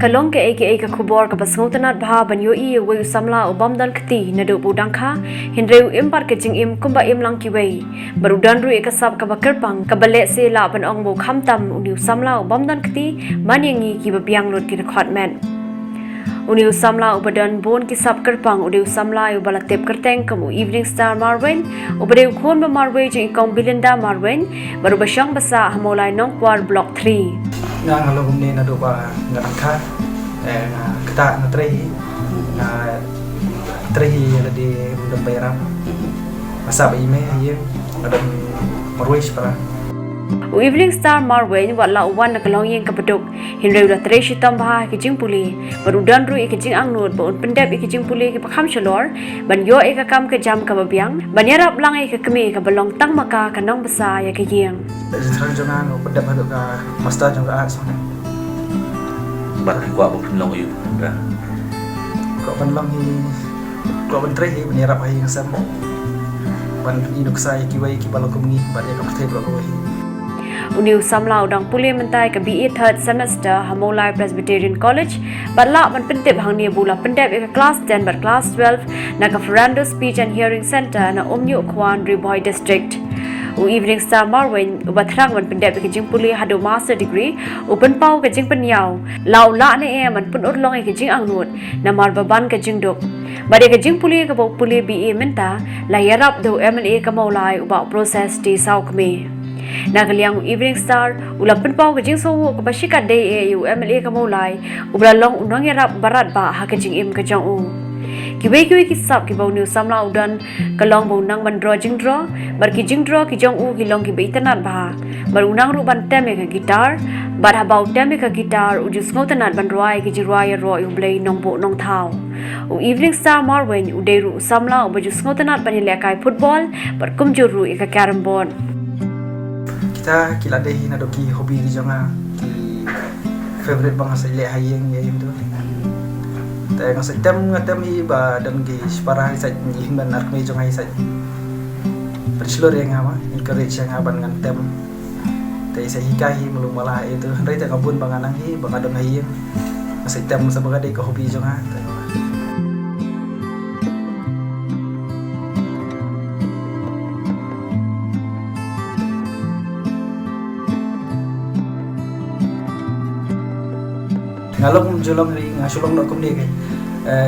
kalong ke aka kubor ka basngau tanat bha banyo I we samla ubam dan khti nadu budang kha Hynrei impar ke jing im kumba im lang ki wei barudan ru eka Sap Kiba Kyrpang ka bale se la ban ong bo khamtam uniu samla ubam dan khti manyangi ki babiang lot ki record man uniu samla ubadan bon ki Sap Kyrpang uniu samla ubala tep kerteng kamu evening star marwen ubade khon ba marwe je ikong bilinda marwen baru basyang basa hamolai nong kwar block 3 nga ngalong ni na do ba nga angka kita na trehi na di mudah bayaran masa ba ime yeng ada marwes para evening star marwen wala uwan na kalong yeng kabadok Hynrei da tre shitam bha ki jing puli barudan ru ki jing angnut ba un pendep ki jing puli ki pakham chalor ban yo eka kam ke jam ka babiang ban yarap lang eka kemi ka balong tang maka kanong basa ya ke yeng sekarang jangan pendep hadok ka master jong ka so bat gua bo long yu da ko ban long hi ko ban tre hi ban yarap hi ngasam ban inuk sai ki wai ki balong kumni ban ya ka pthai blok wai uniu samlau dang puli mentai ka BE third semester Hamolai Presbyterian College batla man pentep hangni bula pendep ka class 10 bat class 12 na ka Ferrando Speech and Hearing Center na Umnyu Kwan Riboy District evening star marwen ubathrang man pendep ka jing puli hado master degree open pau ka jing penyaw law la ne man pun urlong ka jing angnut na marbaban ka jing dok bade ka jing puli ka bok puli BE menta la yarap do MLA ka maulai uba process ti saw kme Nagaliang evening star ulapan pau ka jing so ka basika day eu MLA ka maulai ubra long unang yarap barat ba ha ka jing im ka jong u kiwe ki Sap ki bau new samla udan kalong bau nang ban draw jing draw bar ki jing draw ki jong u ki long ki beitanat ba bar unang ru ban teme ka guitar bar ha bau teme ka guitar ujus ngotanat ban roi ki jirwai ro u blay nong bo nong thau evening star marwen uderu samla ubajus ngotanat ban lekai football bar kumjuru ika carom board kita kila deh na do ki hobi di jonga ki favorite bang sa ile hayeng ya itu ta nga sa tem hi ba dan gi para sa ni ban ar me jonga sa percilor yang ama encourage yang aban ngan tem ta sa hikai mulung mala itu Hynrei ta kabun banganang hi bangadon hayeng sa tem sa bagade ka hobi jonga ngalong jolong ri ngasulong no kumni ke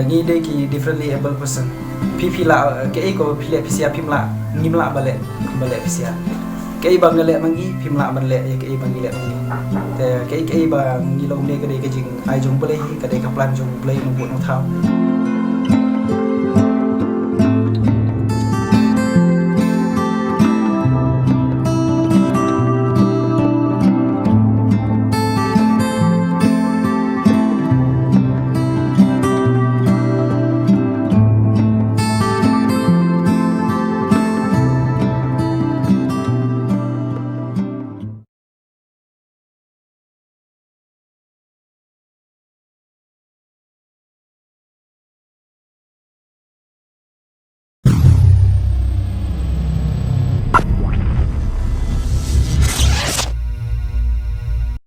ni de ki differently able person pp la ke ko pile pisia pimla nimla bale pisia ke bang ngale mangi pimla bale ya ke bang ngile mangi te ke bang ngilong ne ke jing ai jong bale ke de ka plan jong bale no bu no thau